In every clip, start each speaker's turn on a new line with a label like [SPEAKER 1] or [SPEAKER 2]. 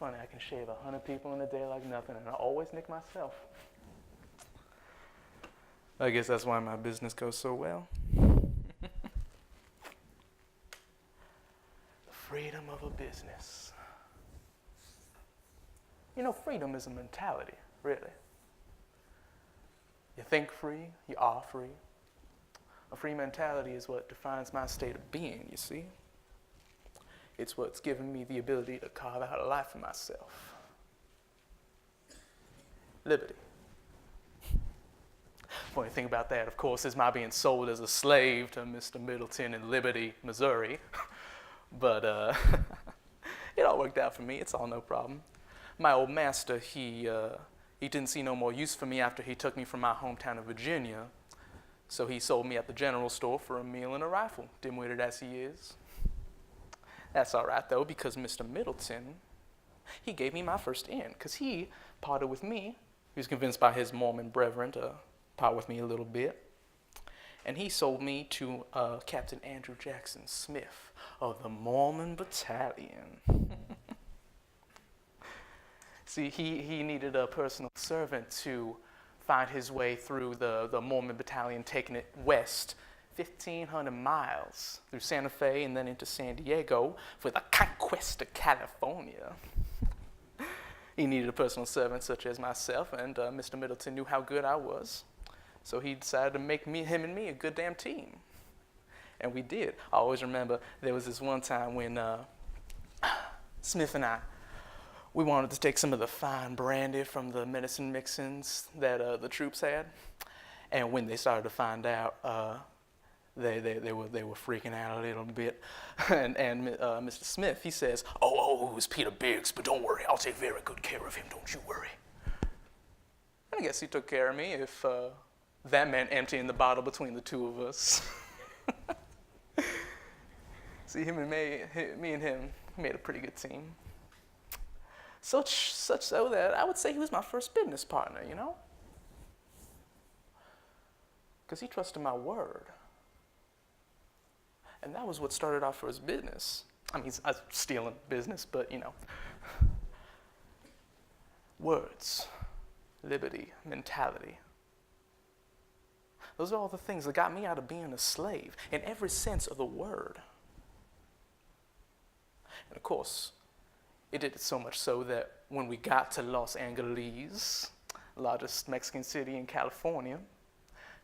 [SPEAKER 1] funny, I can shave 100 people in a day like nothing, and I always nick myself. I guess that's why my business goes so well. The freedom of a business. You know, freedom is a mentality, really. You think free, you are free. A free mentality is what defines my state of being, you see. It's what's given me the ability to carve out a life for myself. Liberty. Funny thing about that, of course, is my being sold as a slave to Mr. Middleton in Liberty, Missouri. But it all worked out for me. It's all no problem. My old master, he didn't see no more use for me after he took me from my hometown of Virginia. So he sold me at the general store for a meal and a rifle, dim-witted as he is. That's all right, though, because Mr. Middleton, he gave me my first in, because he parted with me. He was convinced by his Mormon brethren to part with me a little bit. And he sold me to Captain Andrew Jackson Smith of the Mormon Battalion. See, he needed a personal servant to find his way through the Mormon Battalion, taking it west 1,500 miles through Santa Fe and then into San Diego for the conquest of California. He needed a personal servant such as myself, and Mr. Middleton knew how good I was. So he decided to make him and me a good damn team. And we did. I always remember there was this one time when Smith and I, we wanted to take some of the fine brandy from the medicine mixins that the troops had. And when they started to find out, they were freaking out a little bit. And Mr. Smith, he says, oh, it was Peter Biggs, but don't worry, I'll take very good care of him, don't you worry. I guess he took care of me if that meant emptying the bottle between the two of us. See, me and him made a pretty good team. Such so that I would say he was my first business partner, you know? Because he trusted my word. And that was what started off for his business. I mean, I was stealing business, but you know. Words, liberty, mentality. Those are all the things that got me out of being a slave in every sense of the word. And of course, it did it so much so that when we got to Los Angeles, largest Mexican city in California,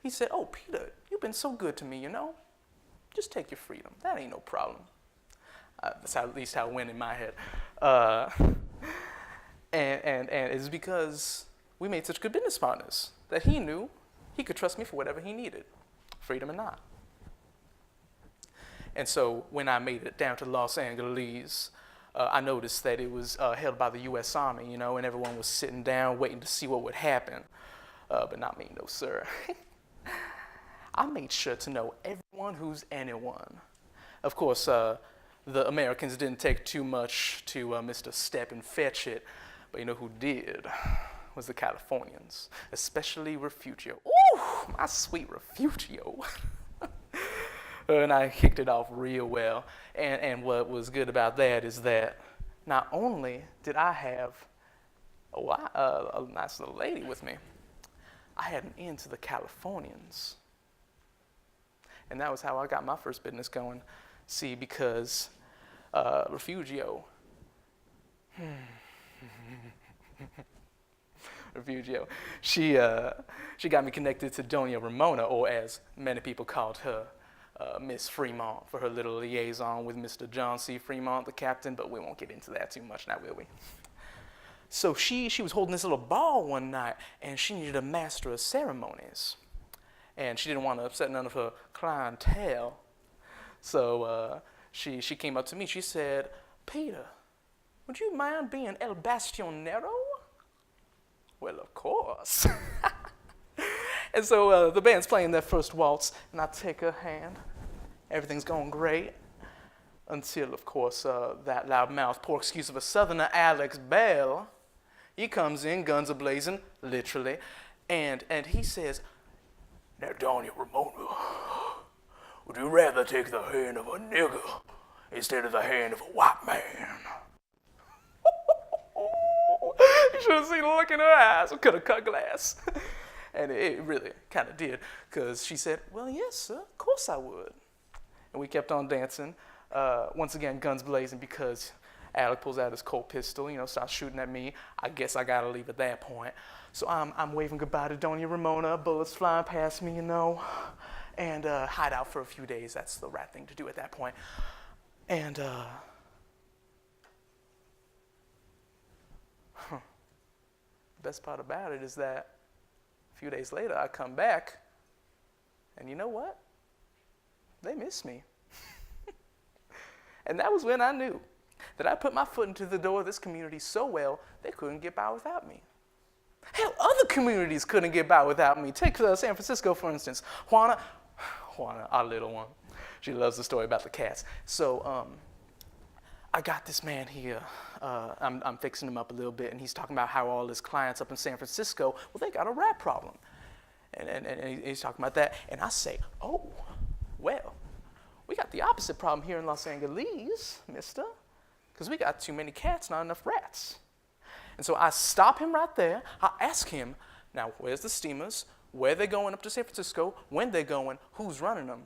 [SPEAKER 1] he said, oh, Peter, you've been so good to me, you know? Just take your freedom. That ain't no problem. That's at least how it went in my head. And it's because we made such good business partners that he knew he could trust me for whatever he needed, freedom or not. And so when I made it down to Los Angeles, I noticed that it was held by the U.S. Army, you know, and everyone was sitting down waiting to see what would happen. But not me, no sir. I made sure to know everyone who's anyone. Of course, the Americans didn't take too much to Mr. Step and Fetch It, but you know who did was the Californians, especially Refugio. Ooh, my sweet Refugio. And I kicked it off real well. And what was good about that is that not only did I have a nice little lady with me, I had an in to the Californians. And that was how I got my first business going. See, because Refugio, Refugio, she got me connected to Doña Ramona, or as many people called her, Miss Fremont, for her little liaison with Mr. John C. Fremont, the captain, but we won't get into that too much now, will we? So she was holding this little ball one night, and she needed a master of ceremonies. And she didn't want to upset none of her clientele. So she came up to me. She said, Peter, would you mind being El Bastionero? Well, of course. And so the band's playing their first waltz, and I take her hand. Everything's going great. Until, of course, that loudmouth, poor excuse of a southerner, Alex Bell, he comes in, guns a-blazing, literally, and he says, now, Doña Ramona, would you rather take the hand of a nigger instead of the hand of a white man? should have seen the look in her eyes. We could have cut glass. And it really kind of did, because she said, well, yes, sir, of course I would. And we kept on dancing. Once again, guns blazing, because Alec pulls out his Colt pistol, starts shooting at me. I guess I got to leave at that point. So I'm waving goodbye to Doña Ramona, bullets flying past me, and hide out for a few days. That's the right thing to do at that point. And the best part about it is that a few days later, I come back, and you know what? They miss me. And that was when I knew that I put my foot into the door of this community so well, they couldn't get by without me. Hell, other communities couldn't get by without me. Take San Francisco, for instance. Juana, our little one, she loves the story about the cats. So I got this man here. I'm fixing him up a little bit, and he's talking about how all his clients up in San Francisco, well, they got a rat problem. And he's talking about that. And I say, oh, well, we got the opposite problem here in Los Angeles, mister, because we got too many cats, not enough rats. And so I stop him right there. I ask him, now, where's the steamers? Where they going up to San Francisco? When they going? Who's running them?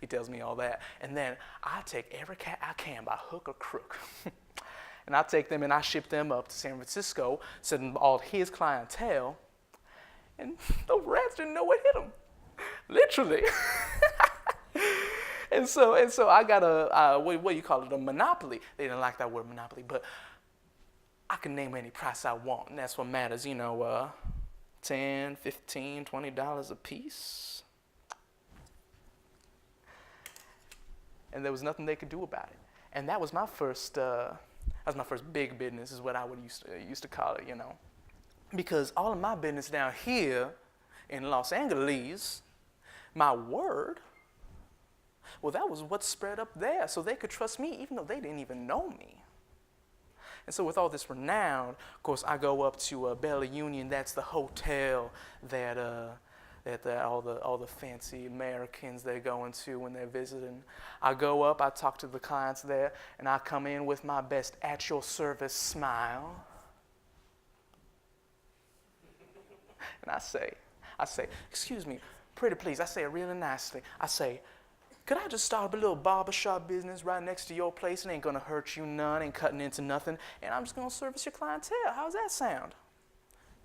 [SPEAKER 1] He tells me all that. And then I take every cat I can by hook or crook. And I take them and I ship them up to San Francisco, sending all his clientele. And those rats didn't know what hit them. Literally. And so I got what do you call it, a monopoly. They didn't like that word monopoly, but I can name any price I want, and that's what matters, $10, $15, $20 a piece. And there was nothing they could do about it. And that was my first big business, is what I would used to call it, Because all of my business down here in Los Angeles, my word, well, that was what spread up there, so they could trust me even though they didn't even know me. And so with all this renown, of course, I go up to Bella Union. That's the hotel that all the fancy Americans they're going to when they're visiting. I go up, I talk to the clients there, and I come in with my best at your service smile. And I say, excuse me, pretty please. I say it really nicely. I say, could I just start up a little barbershop business right next to your place? It ain't gonna hurt you none, ain't cutting into nothing, and I'm just gonna service your clientele. How's that sound?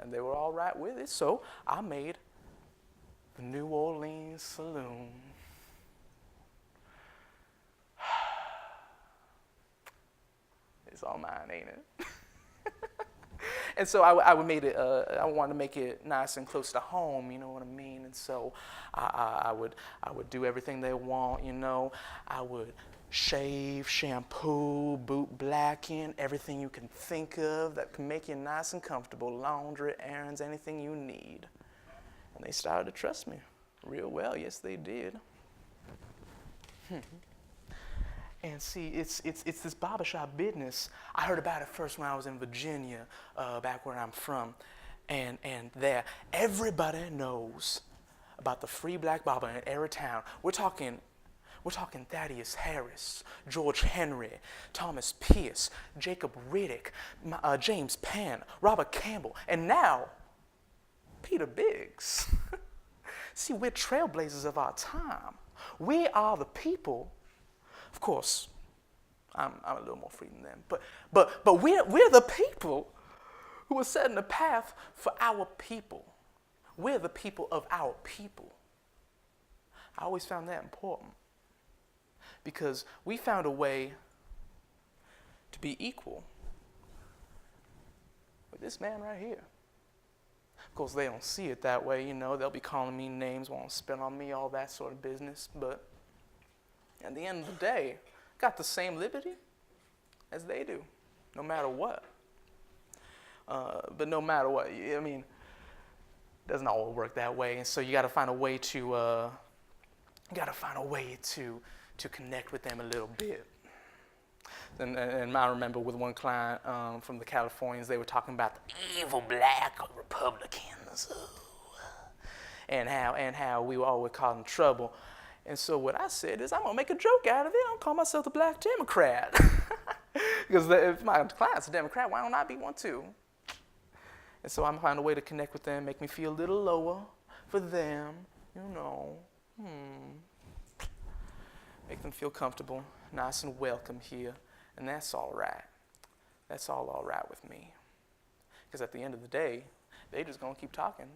[SPEAKER 1] And they were all right with it, so I made the New Orleans Saloon. It's all mine, ain't it? And so I wanted to make it nice and close to home, you know what I mean? And so I would do everything they want, I would shave, shampoo, boot blacken, everything you can think of that can make you nice and comfortable, laundry, errands, anything you need. And they started to trust me real well. Yes, they did. And see, it's this barbershop business. I heard about it first when I was in Virginia, back where I'm from. And there, everybody knows about the free black barber in every town. We're talking Thaddeus Harris, George Henry, Thomas Pierce, Jacob Riddick, James Penn, Robert Campbell, and now, Peter Biggs. See, we're trailblazers of our time. We are the people. Of course, I'm a little more free than them, but we're the people who are setting the path for our people. We're the people of our people. I always found that important because we found a way to be equal with this man right here. Of course, they don't see it that way, They'll be calling me names, won't spit on me, all that sort of business, but at the end of the day, got the same liberty as they do, no matter what. But no matter what, it doesn't always work that way. And so you got to find a way to connect with them a little bit. And I remember with one client from the Californians, they were talking about the evil black Republicans, and how we were always causing trouble. And so what I said is, I'm going to make a joke out of it. I'll call myself the Black Democrat. Because if my client's a Democrat, why don't I be one too? And so I'm finding a way to connect with them, make me feel a little lower for them, you know. Make them feel comfortable, nice and welcome here. And that's all right. That's all right with me. Because at the end of the day, they just going to keep talking,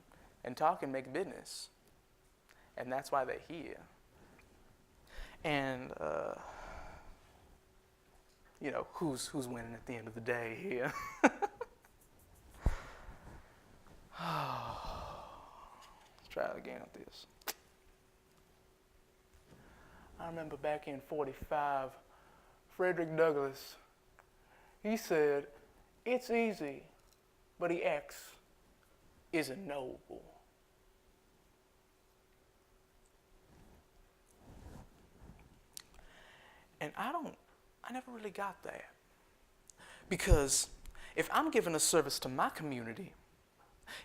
[SPEAKER 1] and talking make business. And that's why they're here. And, you know, who's winning at the end of the day here? Let's try it again with this. I remember back in 45, Frederick Douglass, he said, "It's easy, but the X isn't noble." And I never really got that. Because if I'm giving a service to my community,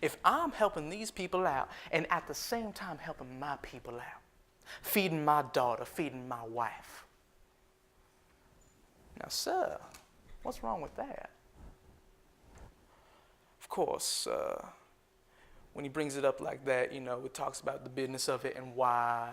[SPEAKER 1] if I'm helping these people out, and at the same time helping my people out, feeding my daughter, feeding my wife. Now, sir, what's wrong with that? Of course, when he brings it up like that, you know, it talks about the business of it and why,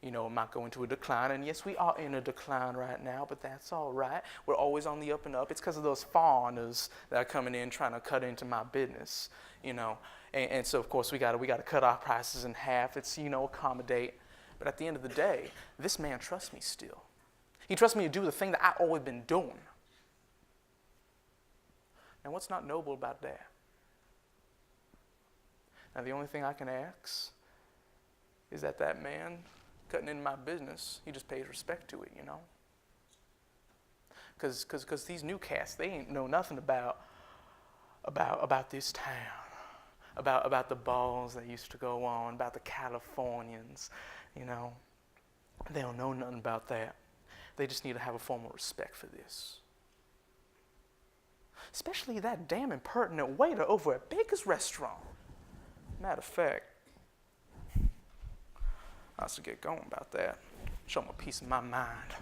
[SPEAKER 1] you know, it might go into a decline. And yes, we are in a decline right now, but that's all right. We're always on the up and up. It's because of those foreigners that are coming in trying to cut into my business, you know. And so, of course, we got to cut our prices in half. It's, you know, accommodate. But at the end of the day, this man trusts me still. He trusts me to do the thing that I've always been doing. And what's not noble about that? Now, the only thing I can ask is that man cutting into my business, he just pays respect to it, you know? Because these new cats, they ain't know nothing about this town, about the balls that used to go on, about the Californians, you know? They don't know nothing about that. They just need to have a form of respect for this. Especially that damn impertinent waiter over at Baker's restaurant. Matter of fact, I should get going about that. Show him a piece of my mind.